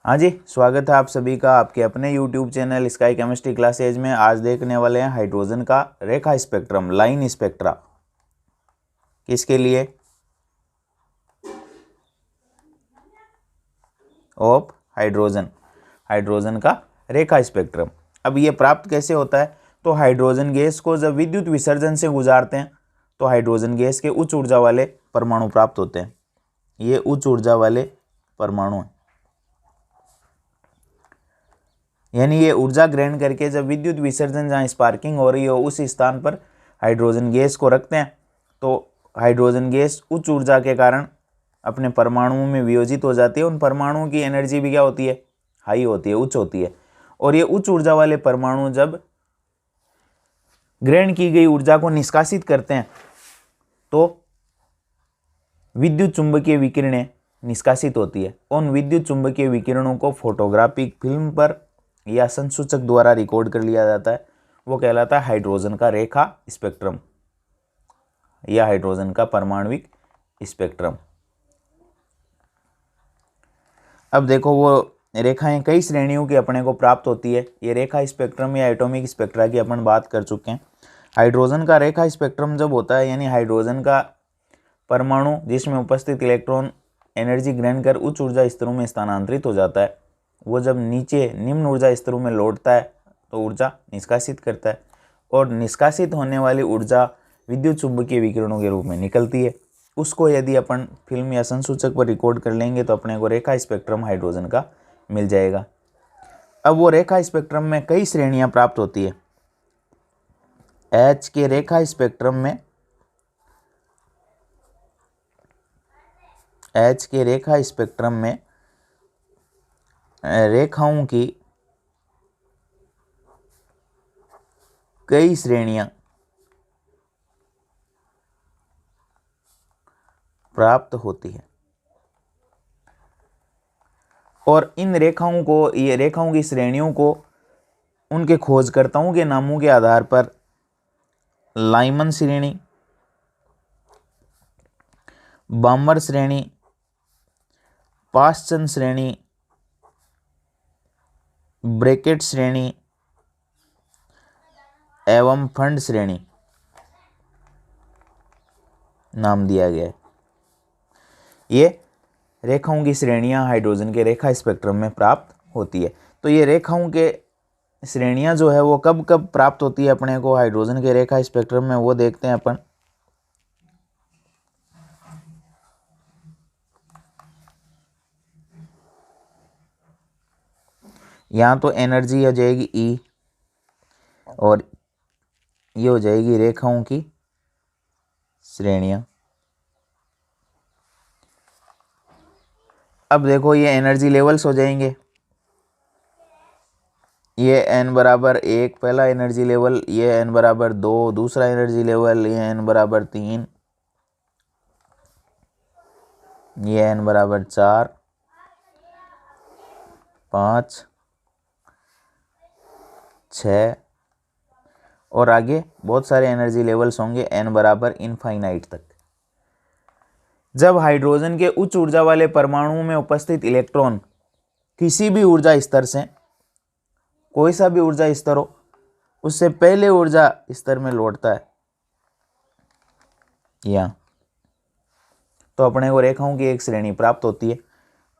हाँ जी, स्वागत है आप सभी का आपके अपने YouTube channel sky chemistry classes में। आज देखने वाले हैं हाइड्रोजन का रेखा स्पेक्ट्रम, लाइन स्पेक्ट्रा। किसके लिए? ऑफ हाइड्रोजन, हाइड्रोजन का रेखा स्पेक्ट्रम। अब ये प्राप्त कैसे होता है? तो हाइड्रोजन गैस को जब विद्युत विसर्जन से गुजारते हैं तो हाइड्रोजन गैस के उच्च ऊर्जा वाले परमाणु प्राप्त होते हैं। ये उच्च ऊर्जा वाले परमाणु हैं, यानी ये ऊर्जा ग्रहण करके जब विद्युत विसर्जन जहाँ स्पार्किंग हो रही हो उस स्थान पर हाइड्रोजन गैस को रखते हैं तो हाइड्रोजन गैस उच्च ऊर्जा के कारण अपने परमाणुओं में वियोजित हो जाती है। उन परमाणुओं की एनर्जी भी क्या होती है? हाई होती है, उच्च होती है। और ये उच्च ऊर्जा वाले परमाणु जब ग्रहण की गई ऊर्जा को निष्कासित करते हैं तो विद्युत चुंबकीय विकिरणें निष्कासित होती है। उन विद्युत चुंबकीय विकिरणों को फोटोग्राफिक फिल्म पर या संसूचक द्वारा रिकॉर्ड कर लिया जाता है। वो कहलाता है हाइड्रोजन का रेखा स्पेक्ट्रम या हाइड्रोजन का परमाणविक स्पेक्ट्रम। अब देखो, वो रेखाएं कई श्रेणियों की अपने को प्राप्त होती है। ये रेखा स्पेक्ट्रम या एटॉमिक स्पेक्ट्रा की अपन बात कर चुके हैं। हाइड्रोजन का रेखा स्पेक्ट्रम जब होता है, यानी हाइड्रोजन का परमाणु जिसमें उपस्थित इलेक्ट्रॉन एनर्जी ग्रहण कर उच्च ऊर्जा स्तरों में स्थानांतरित हो जाता है, वो जब नीचे निम्न ऊर्जा स्तरों में लौटता है तो ऊर्जा निष्कासित करता है, और निष्कासित होने वाली ऊर्जा विद्युत चुंबकीय विकिरणों के रूप में निकलती है। उसको यदि अपन फिल्म या संसूचक पर रिकॉर्ड कर लेंगे तो अपने को रेखा स्पेक्ट्रम हाइड्रोजन का मिल जाएगा। अब वो रेखा स्पेक्ट्रम में कई श्रेणियां प्राप्त होती है। एच के रेखा स्पेक्ट्रम में रेखाओं की कई श्रेणियां प्राप्त होती है, और इन रेखाओं को, ये रेखाओं की श्रेणियों को उनके खोजकर्ताओं के नामों के आधार पर लाइमन श्रेणी, बामर श्रेणी, पासचन श्रेणी, ब्रैकेट श्रेणी एवं फंड श्रेणी नाम दिया गया है। ये रेखाओं की श्रेणियां हाइड्रोजन के रेखा स्पेक्ट्रम में प्राप्त होती है। तो ये रेखाओं के श्रेणियां जो है वो कब कब प्राप्त होती है अपने को हाइड्रोजन के रेखा स्पेक्ट्रम में, वो देखते हैं अपन। यहाँ तो एनर्जी हो जाएगी E, और ये हो जाएगी रेखाओं की श्रेणियां। अब देखो, ये एनर्जी लेवल्स हो जाएंगे। ये n बराबर 1 पहला एनर्जी लेवल, ये n बराबर 2 दूसरा एनर्जी लेवल, ये n बराबर 3, ये n बराबर 4, 5, 6 और आगे बहुत सारे एनर्जी लेवल्स होंगे n बराबर इनफाइनाइट तक। जब हाइड्रोजन के उच्च ऊर्जा वाले परमाणुओं में उपस्थित इलेक्ट्रॉन किसी भी ऊर्जा स्तर से, कोई सा भी ऊर्जा स्तर हो, उससे पहले ऊर्जा स्तर में लौटता है या तो अपने को रेखाओं की एक श्रेणी प्राप्त होती है,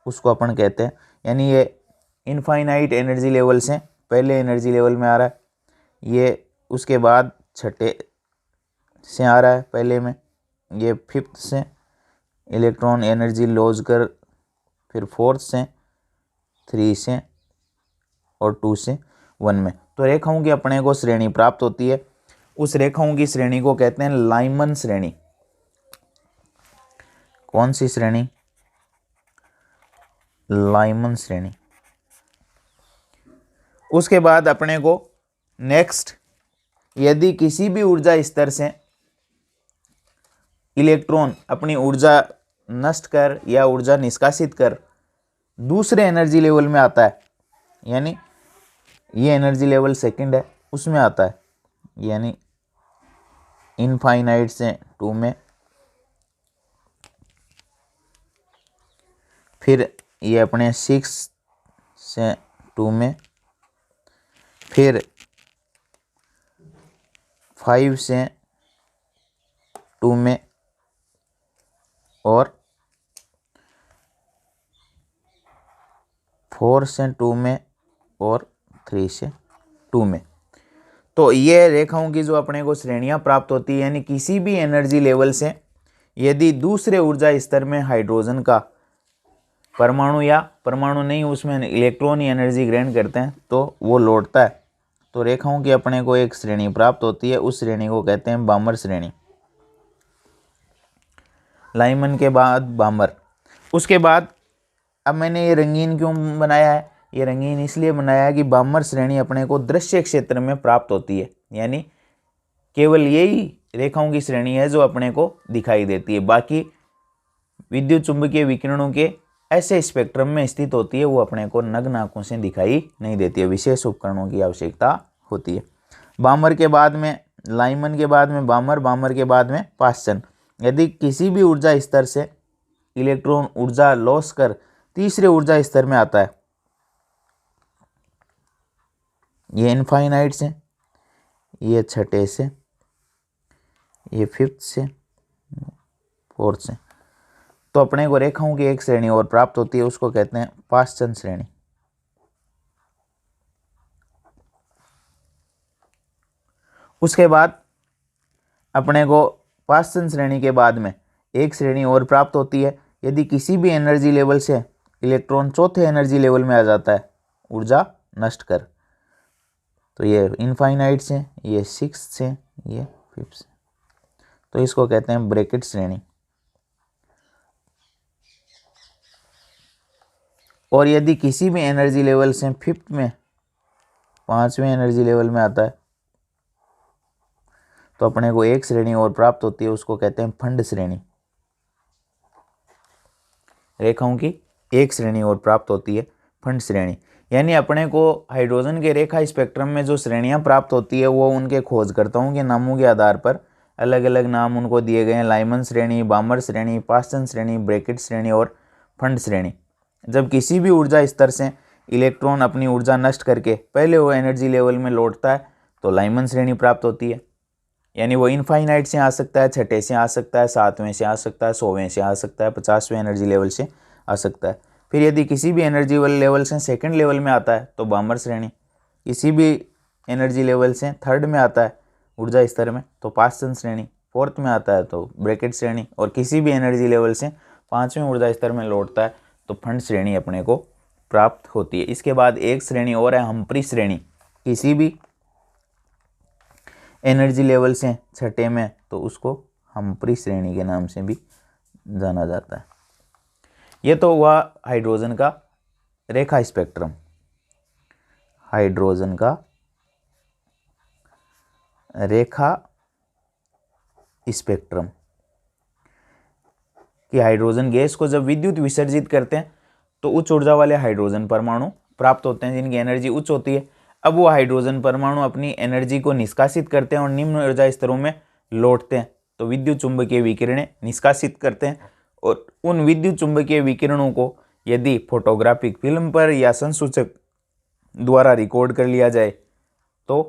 उसको अपन कहते हैं, यानी ये इनफाइनाइट एनर्जी लेवल से पहले एनर्जी लेवल में आ रहा है, ये उसके बाद छठे से आ रहा है पहले में, ये फिफ्थ से इलेक्ट्रॉन एनर्जी लॉस कर फिर फोर्थ से, 3 से और 2 से 1 में। तो रेखाओं की अपने को श्रेणी प्राप्त होती है। उस रेखाओं की श्रेणी को कहते हैं लाइमन श्रेणी। कौन सी श्रेणी? लाइमन श्रेणी। उसके बाद अपने को नेक्स्ट, यदि किसी भी ऊर्जा स्तर से इलेक्ट्रॉन अपनी ऊर्जा नष्ट कर या ऊर्जा निष्कासित कर दूसरे एनर्जी लेवल में आता है, यानी ये एनर्जी लेवल सेकंड है, उसमें आता है, यानी इनफाइनाइट से 2 में, फिर ये अपने 6 से 2 में, फिर 5 से 2 में, और 4 से 2 में, और 3 से 2 में। तो ये रेखाओं की जो अपने को श्रेणियां प्राप्त होती है, यानी किसी भी एनर्जी लेवल से यदि दूसरे ऊर्जा स्तर में हाइड्रोजन का परमाणु या परमाणु नहीं उसमें इलेक्ट्रॉन ही एनर्जी ग्रहण करते हैं तो वो लौटता है, तो रेखाओं की अपने को एक श्रेणी प्राप्त होती है। उस श्रेणी को कहते हैं बामर श्रेणी। लाइमन के बाद बामर। उसके बाद अब मैंने ये रंगीन क्यों बनाया है, ये रंगीन इसलिए बनाया है कि बामर श्रेणी अपने को दृश्य क्षेत्र में प्राप्त होती है, यानी केवल यही रेखाओं की श्रेणी है जो अपने को दिखाई देती है। बाकी विद्युत चुंबकीय विकिरणों के ऐसे स्पेक्ट्रम में स्थित होती है, वो अपने को नग्न आंखों से दिखाई नहीं देती है, विशेष उपकरणों की आवश्यकता होती है। बामर के बाद में लाइमन के बाद में बामर, बामर के बाद में पाश्चन। यदि किसी भी ऊर्जा स्तर से इलेक्ट्रॉन ऊर्जा लॉस कर तीसरे ऊर्जा स्तर में आता है, ये इनफाइनाइट से, ये छठे से, ये फिफ्थ से, फोर्थ से, तो अपने को रेखाओं की एक श्रेणी और प्राप्त होती है, उसको कहते हैं पाश्चन श्रेणी। उसके बाद अपने को पाश्चन श्रेणी के बाद में एक श्रेणी और प्राप्त होती है, यदि किसी भी एनर्जी लेवल से इलेक्ट्रॉन चौथे एनर्जी लेवल में आ जाता है ऊर्जा नष्ट कर, तो ये इनफाइनाइट से, ये सिक्स से, ये फिफ्थ से, तो इसको कहते हैं ब्रैकेट श्रेणी। और यदि किसी भी एनर्जी लेवल से फिफ्थ में, पांचवें एनर्जी लेवल में आता है, तो अपने को एक श्रेणी और प्राप्त होती है, उसको कहते हैं फंड श्रेणी। रेखाओं की एक श्रेणी और प्राप्त होती है, फंड श्रेणी। यानी अपने को हाइड्रोजन के रेखा स्पेक्ट्रम में जो श्रेणियां प्राप्त होती है वो उनके खोजकर्ताओं के नामों के आधार पर अलग अलग नाम उनको दिए गए हैं। लाइमन श्रेणी, बामर श्रेणी, पाश्चन श्रेणी, ब्रैकेट श्रेणी और फंड श्रेणी। जब किसी भी ऊर्जा स्तर से इलेक्ट्रॉन अपनी ऊर्जा नष्ट करके पहले वो एनर्जी लेवल में लौटता है तो लाइमन श्रेणी प्राप्त होती है, यानी वो इनफाइनाइट से आ सकता है, छठे से आ सकता है, सातवें से आ सकता है, 100वें से आ सकता है, 50वें एनर्जी लेवल से आ सकता है। फिर यदि किसी भी एनर्जी लेवल से सेकंड लेवल में आता है तो बामर श्रेणी, किसी भी एनर्जी लेवल से थर्ड में आता है ऊर्जा स्तर में तो पाश्चन श्रेणी, फोर्थ में आता है तो ब्रैकेट श्रेणी, और किसी भी एनर्जी लेवल से पाँचवें ऊर्जा स्तर में लौटता है तो फंड श्रेणी अपने को प्राप्त होती है। इसके बाद एक श्रेणी और है हम्प्री श्रेणी। किसी भी एनर्जी लेवल से छठे में तो उसको हम्प्री श्रेणी के नाम से भी जाना जाता है। ये तो हुआ हाइड्रोजन का रेखा स्पेक्ट्रम, हाइड्रोजन का रेखा स्पेक्ट्रम कि हाइड्रोजन गैस को जब विद्युत विसर्जित करते हैं तो उच्च ऊर्जा वाले हाइड्रोजन परमाणु प्राप्त होते हैं जिनकी एनर्जी उच्च होती है। अब वो हाइड्रोजन परमाणु अपनी एनर्जी को निष्कासित करते हैं और निम्न ऊर्जा स्तरों में लौटते हैं तो विद्युत चुंबकीय विकिरणें निष्कासित करते हैं, और उन विद्युत चुंबकीय विकिरणों को यदि फोटोग्राफिक फिल्म पर या संसूचक द्वारा रिकॉर्ड कर लिया जाए तो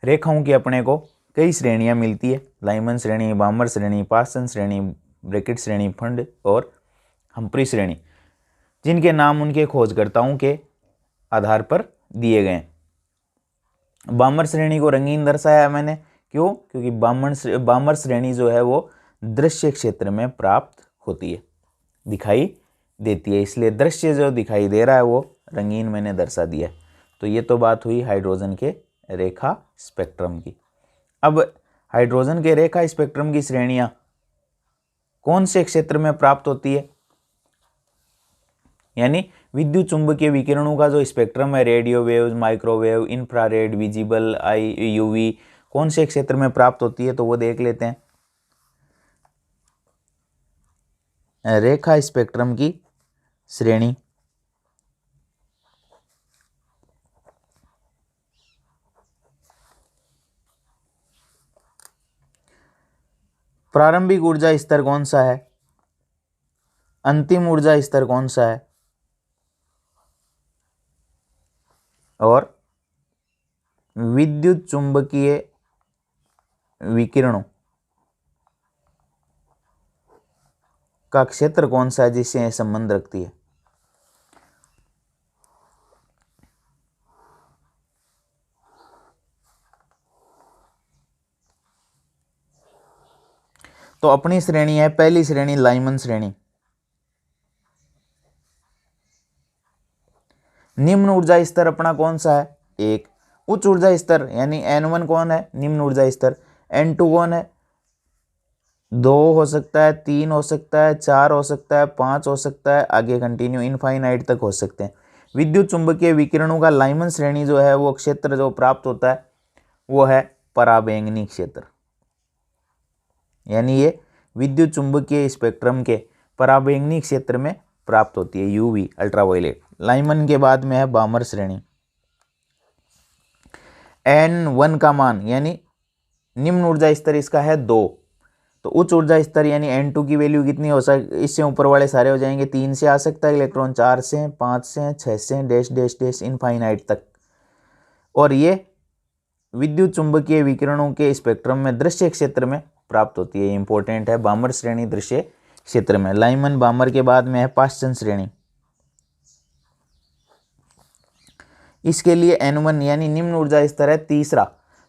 रेखाओं की अपने को कई श्रेणियां मिलती है। लाइमन श्रेणी, बामर श्रेणी, पाश्चन श्रेणी, ब्रैकेट श्रेणी, फंड और हम्प्री श्रेणी, जिनके नाम उनके खोजकर्ताओं के आधार पर दिए गए। बामर श्रेणी को रंगीन दर्शाया मैंने, क्यों? क्योंकि बामर श्रेणी जो है वो दृश्य क्षेत्र में प्राप्त होती है, दिखाई देती है, इसलिए दृश्य जो दिखाई दे रहा है वो रंगीन मैंने दर्शा दिया है। तो ये तो बात हुई हाइड्रोजन के रेखा स्पेक्ट्रम की। अब हाइड्रोजन के रेखा स्पेक्ट्रम की श्रेणियां कौन से क्षेत्र में प्राप्त होती है, यानी विद्युत चुंबकीय विकिरणों का जो स्पेक्ट्रम है, radio wave, microwave, infrared, visible, UV, कौन से क्षेत्र में प्राप्त होती है तो वो देख लेते हैं। रेखा स्पेक्ट्रम की श्रेणी प्रारंभिक ऊर्जा स्तर कौन सा है, अंतिम ऊर्जा स्तर कौन सा है, और विद्युत चुंबकीय विकिरणों का क्षेत्र कौन सा है जिससे यह संबंध रखती है? तो अपनी श्रेणी है पहली श्रेणी लाइमन श्रेणी। निम्न ऊर्जा स्तर अपना कौन सा है? एक। उच्च ऊर्जा स्तर यानी N1 कौन है? निम्न ऊर्जा स्तर। N2 कौन है? 2 हो सकता है, 3 हो सकता है, 4 हो सकता है, 5 हो सकता है, आगे कंटिन्यू इनफाइनाइट तक हो सकते हैं। विद्युत चुंबकीय विकिरणों का लाइमन श्रेणी जो है वो क्षेत्र जो प्राप्त होता है वो है पराबैंगनी क्षेत्र, यानी ये विद्युत चुंबकीय स्पेक्ट्रम के पराबैंगनी क्षेत्र में प्राप्त होती है, यूवी अल्ट्रावायलेट। लाइमन के बाद में है बामर श्रेणी। N1 का मान यानी निम्न ऊर्जा स्तर इसका है 2, तो उच्च ऊर्जा स्तर यानी N2 की वैल्यू कितनी हो सकती? इससे ऊपर वाले सारे हो जाएंगे। 3 से आ सकता है इलेक्ट्रॉन, 4 से, 5 से, 6 से, डैश डैश डैश इनफाइनाइट तक। और ये विद्युत चुंबकीय विकिरणों के स्पेक्ट्रम में दृश्य क्षेत्र में प्राप्त होती है। इंपॉर्टेंट है, बामर श्रेणी दृश्य क्षेत्र में। लाइमन बामर के बाद में है पाश्चन श्रेणी। इसके लिए N1 यानी निम्न ऊर्जा स्तर है तीसरा,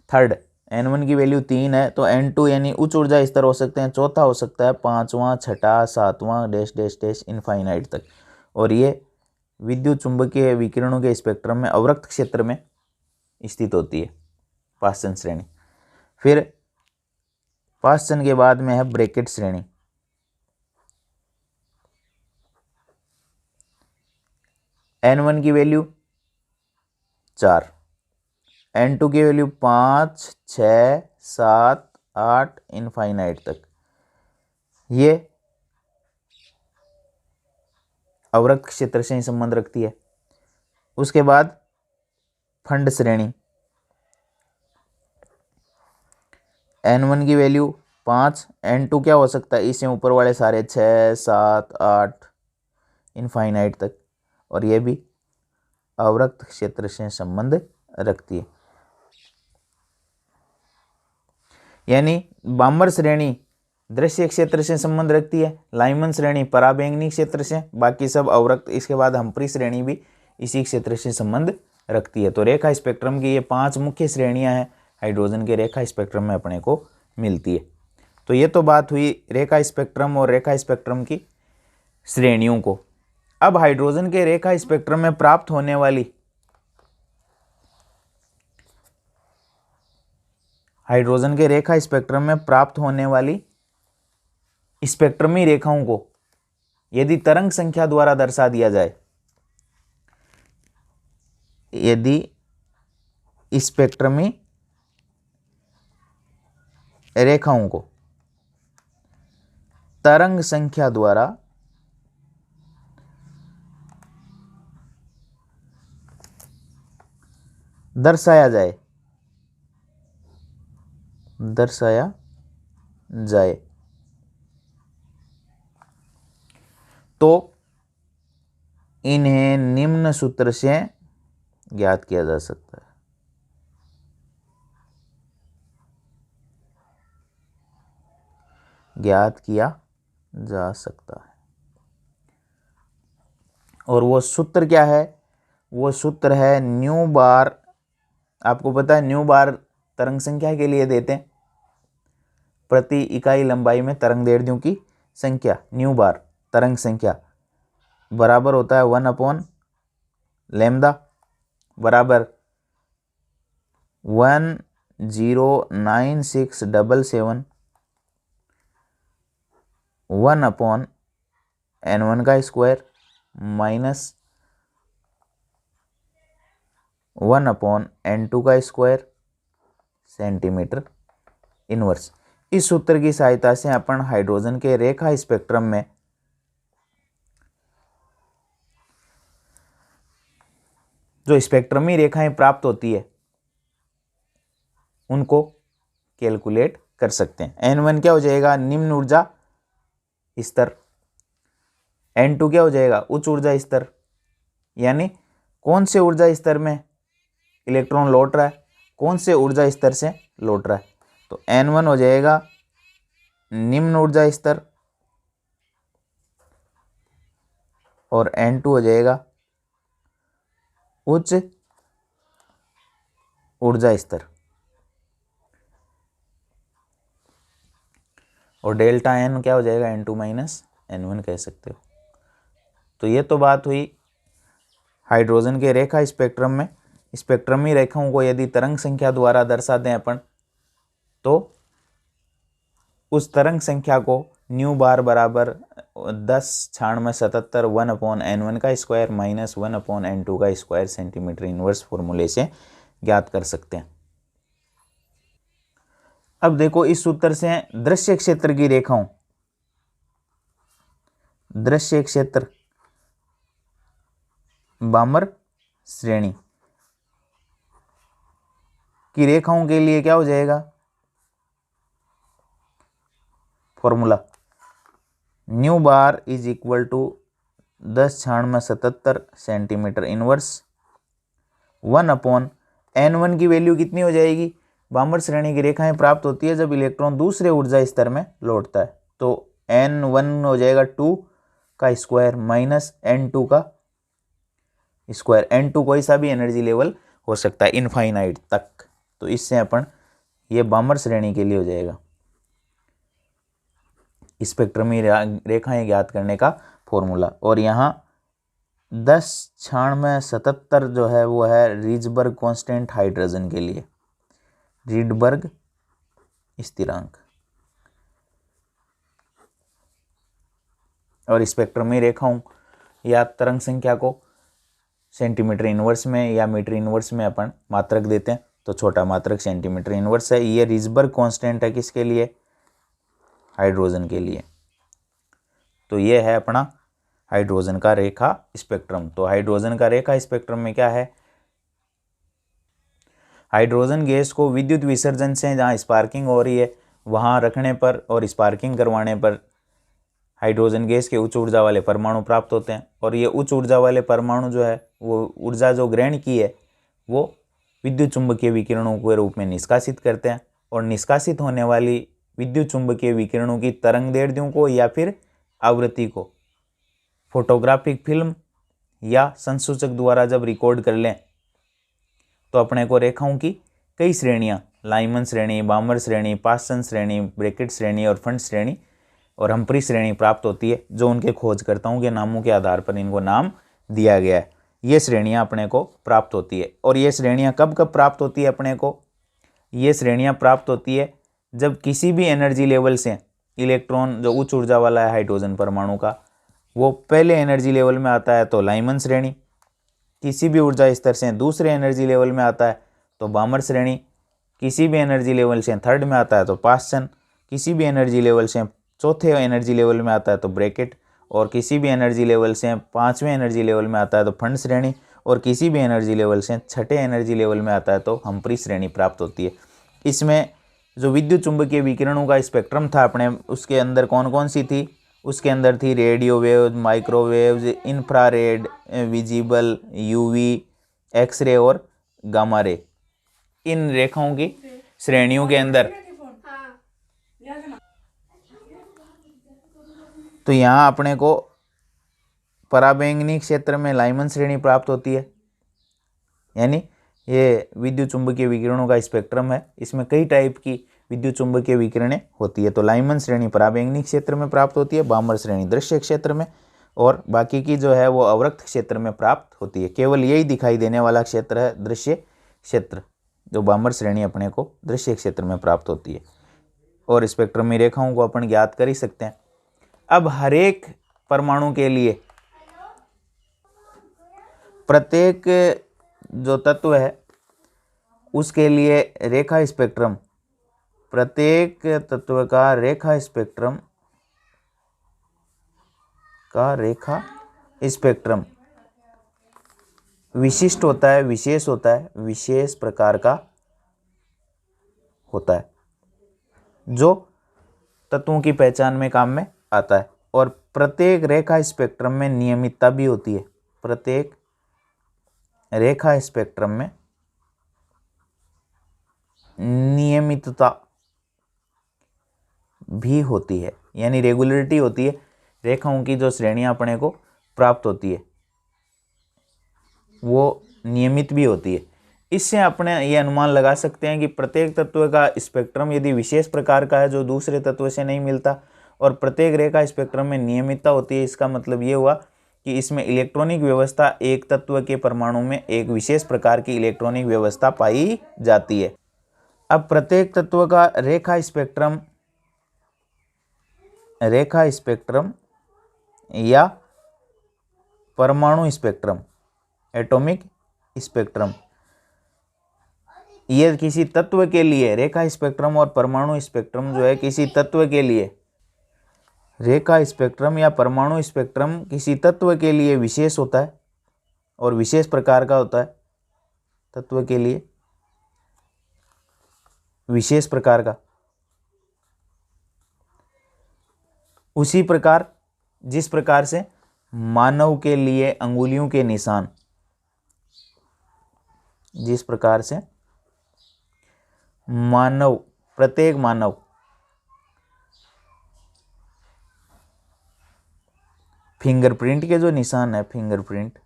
थर्ड। N1 की वैल्यू 3 है, तो N2 यानी उच्च ऊर्जा स्तर हो सकते हैं, चौथा हो सकता है, पांचवा, छठा, सातवां, डैश डैश डैश इनफाइनाइट तक। और ये विद्युत चुंबकीय विकिरणों के स्पेक्ट्रम में अवरक्त क्षेत्र में स्थित होती है, पाश्चन श्रेणी। फिर पाश्चन के बाद में है ब्रैकेट श्रेणी। N1 की वैल्यू 4, N2 की वैल्यू 5, 6, 7, 8 इनफाइनाइट तक। ये अवरक्त क्षेत्र से संबंध रखती है। उसके बाद फंड श्रेणी। N1 की वैल्यू 5, N2 क्या हो सकता है? इससे ऊपर वाले सारे 6, 7, 8 इनफाइनाइट तक। और ये भी अवरक्त क्षेत्र से संबंध रखती है। यानी बामर श्रेणी दृश्य क्षेत्र से संबंध रखती है, लाइमन श्रेणी पराबैंगनी क्षेत्र से, बाकी सब अवरक्त। इसके बाद हम्फ्री श्रेणी भी इसी क्षेत्र से संबंध रखती है। तो रेखा स्पेक्ट्रम की ये 5 मुख्य श्रेणियां हैं हाइड्रोजन के रेखा स्पेक्ट्रम में अपने को मिलती है। तो ये तो बात हुई रेखा स्पेक्ट्रम और रेखा स्पेक्ट्रम की श्रेणियों को। अब हाइड्रोजन के रेखा स्पेक्ट्रम में प्राप्त होने वाली हाइड्रोजन के रेखा स्पेक्ट्रम में प्राप्त होने वाली स्पेक्ट्रमी रेखाओं को यदि तरंग संख्या द्वारा दर्शा दिया जाए, यदि स्पेक्ट्रमी रेखाओं को तरंग संख्या द्वारा दर्शाया जाए तो इन्हें निम्न सूत्र से ज्ञात किया जा सकता है। और वो सूत्र क्या है? वो सूत्र है न्यू बार। आपको पता है न्यू बार तरंग संख्या के लिए देते हैं, प्रति इकाई लंबाई में तरंग दैर्ध्यों की संख्या। न्यू बार तरंग संख्या बराबर होता है 1/λ बराबर 109,677 1/N1 का स्क्वायर माइनस 1/N2 का स्क्वायर सेंटीमीटर इनवर्स। इस सूत्र की सहायता से अपन हाइड्रोजन के रेखा स्पेक्ट्रम में जो स्पेक्ट्रमी रेखाएं प्राप्त होती है उनको कैलकुलेट कर सकते हैं। N1 क्या हो जाएगा? निम्न ऊर्जा स्तर। N2 क्या हो जाएगा? उच्च ऊर्जा स्तर। यानी कौन से ऊर्जा स्तर में इलेक्ट्रॉन लौट रहा है, कौन से ऊर्जा स्तर से लौट रहा है, तो N1 हो जाएगा निम्न ऊर्जा स्तर और N2 हो जाएगा उच्च ऊर्जा स्तर, और डेल्टा N क्या हो जाएगा, N2 माइनस N1 कह सकते हो। तो ये तो बात हुई हाइड्रोजन के रेखा स्पेक्ट्रम में। स्पेक्ट्रमी रेखाओं को यदि तरंग संख्या द्वारा दर्शा दें अपन, तो उस तरंग संख्या को न्यू बार बराबर 10^77 1/N1 का स्क्वायर माइनस 1/N2 का स्क्वायर सेंटीमीटर इनवर्स फॉर्मूले से ज्ञात कर सकते हैं। अब देखो इस सूत्र से दृश्य क्षेत्र की रेखाओं, दृश्य क्षेत्र बामर श्रेणी की रेखाओं के लिए क्या हो जाएगा formula, nu bar is equal to 10^77 centimetre inverse 1/N1 की वैल्यू कितनी हो जाएगी, बामर श्रेणी की रेखाएं प्राप्त होती है जब इलेक्ट्रॉन दूसरे ऊर्जा स्तर में लौटता है, तो N1 हो जाएगा 2 का स्क्वायर माइनस N2 का स्क्वायर। N2 कोई सा भी एनर्जी लेवल हो सकता है इनफाइनाइट तक, तो इससे अपन ये बामर श्रेणी के लिए हो जाएगा स्पेक्ट्रमी रेखाएं ज्ञात करने का फॉर्मूला। और यहाँ 10^77 जो है वो है रीजबर्ग कांस्टेंट हाइड्रोजन के लिए, रीडबर्ग स्थिरांक। और स्पेक्ट्रमी रेखाओं या तरंग संख्या को सेंटीमीटर इनवर्स में या मीटर इनवर्स में अपन मात्रक देते हैं, तो छोटा मात्रक सेंटीमीटर इनवर्स है। ये रीजबर्ग कांस्टेंट है किसके लिए, हाइड्रोजन के लिए। तो ये है अपना हाइड्रोजन का रेखा स्पेक्ट्रम। तो हाइड्रोजन का रेखा स्पेक्ट्रम में क्या है, हाइड्रोजन गैस को विद्युत विसर्जन से जहाँ स्पार्किंग हो रही है वहाँ रखने पर और स्पार्किंग करवाने पर हाइड्रोजन गैस के उच्च ऊर्जा वाले परमाणु प्राप्त होते हैं। और ये उच्च ऊर्जा वाले परमाणु जो है वो ऊर्जा जो ग्रहण की है वो विद्युत चुंबकीय विकिरणों के रूप में निष्कासित करते हैं, और निष्कासित होने वाली विद्युत चुंबकीय विकिरणों की तरंगदैर्ध्यों को या फिर आवृत्ति को फोटोग्राफिक फिल्म या संसूचक द्वारा जब रिकॉर्ड कर लें तो अपने को रेखाओं की कई श्रेणियां, लाइमन श्रेणी, बामर श्रेणी, पास्सन श्रेणी, ब्रैकेट श्रेणी और फंड श्रेणी और हम्फ्री श्रेणी प्राप्त होती है, जो उनके खोजकर्ताओं के नामों के आधार पर इनको नाम दिया गया है। ये श्रेणियां अपने को प्राप्त होती है। और ये श्रेणियां कब कब प्राप्त होती है अपने को, ये श्रेणियां प्राप्त होती है जब किसी भी एनर्जी लेवल से इलेक्ट्रॉन जो उच्च ऊर्जा वाला है हाइड्रोजन परमाणु का वो पहले एनर्जी लेवल में आता है तो लाइमन श्रेणी, किसी भी ऊर्जा स्तर से दूसरे एनर्जी लेवल में आता है तो बामर श्रेणी, किसी भी एनर्जी लेवल से थर्ड में आता है तो पास्सन, किसी भी एनर्जी लेवल से चौथे एनर्जी लेवल में आता है तो ब्रैकेट, और किसी भी एनर्जी लेवल से पाँचवें एनर्जी लेवल में आता है तो फंड श्रेणी, और किसी भी एनर्जी लेवल से छठे एनर्जी लेवल में आता है तो हम्फ्री श्रेणी प्राप्त होती है। इसमें जो विद्युत चुंबकीय विकिरणों का स्पेक्ट्रम था अपने, उसके अंदर कौन कौन सी थी, उसके अंदर थी radio wave, microwaves, infrared, visible, UV, X ray और गामा रे। इन रेखाओं की श्रेणियों के अंदर तो यहाँ अपने को पराबैंगनी क्षेत्र में लाइमन श्रेणी प्राप्त होती है, यानी ये विद्युत चुंबकीय विकिरणों का स्पेक्ट्रम है, इसमें कई टाइप की विद्युत चुंबकीय विकिरणें होती है। तो लाइमन श्रेणी पराबैंगनी क्षेत्र में प्राप्त होती है, बामर श्रेणी दृश्य क्षेत्र में, और बाकी की जो है वो अवरक्त क्षेत्र में प्राप्त होती है। केवल यही दिखाई देने वाला क्षेत्र है दृश्य क्षेत्र, जो बामर श्रेणी अपने को दृश्य क्षेत्र में प्राप्त होती है। और स्पेक्ट्रमी रेखाओं को अपन ज्ञात कर ही सकते हैं। अब हरेक परमाणु के लिए प्रत्येक जो तत्व है उसके लिए रेखा स्पेक्ट्रम, प्रत्येक तत्व का रेखा स्पेक्ट्रम विशिष्ट होता है, विशेष होता है, विशेष प्रकार का होता है, जो तत्वों की पहचान में काम में आता है। और प्रत्येक रेखा स्पेक्ट्रम में नियमितता भी होती है, प्रत्येक रेखा स्पेक्ट्रम में नियमितता भी होती है, यानी रेगुलरिटी होती है, रेखाओं की जो श्रेणियां अपने को प्राप्त होती है वो नियमित भी होती है। इससे अपने ये अनुमान लगा सकते हैं कि प्रत्येक तत्व का स्पेक्ट्रम यदि विशेष प्रकार का है जो दूसरे तत्व से नहीं मिलता और प्रत्येक रेखा स्पेक्ट्रम में नियमितता होती है, इसका मतलब ये हुआ कि इसमें इलेक्ट्रॉनिक व्यवस्था एक तत्व के परमाणु में एक विशेष प्रकार की इलेक्ट्रॉनिक व्यवस्था पाई जाती है। अब प्रत्येक तत्व का रेखा स्पेक्ट्रम या परमाणु स्पेक्ट्रम, एटॉमिक स्पेक्ट्रम, ये किसी तत्व के लिए रेखा स्पेक्ट्रम और परमाणु स्पेक्ट्रम जो है किसी तत्व के लिए, रेखा स्पेक्ट्रम या परमाणु स्पेक्ट्रम किसी तत्व के लिए विशेष होता है और विशेष प्रकार का होता है, तत्व के लिए विशेष प्रकार का। उसी प्रकार जिस प्रकार से मानव के लिए अंगुलियों के निशान, जिस प्रकार से मानव, प्रत्येक मानव फिंगरप्रिंट के जो निशान है, फिंगरप्रिंट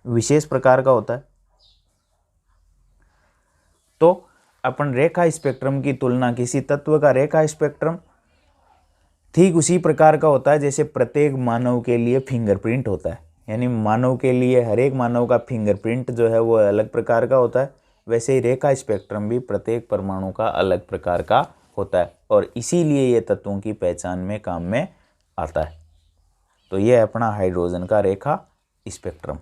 विशेष प्रकार का होता है, तो अपन रेखा स्पेक्ट्रम की तुलना किसी तत्व का रेखा स्पेक्ट्रम ठीक उसी प्रकार का होता है जैसे प्रत्येक मानव के लिए फिंगरप्रिंट होता है, यानी मानव के लिए हर एक मानव का फिंगरप्रिंट जो है वो अलग प्रकार का होता है, वैसे ही रेखा स्पेक्ट्रम भी प्रत्येक परमाणु का अलग प्रकार का होता है और इसीलिए ये तत्वों की पहचान में काम में आता है। तो ये अपना हाइड्रोजन का रेखा स्पेक्ट्रम।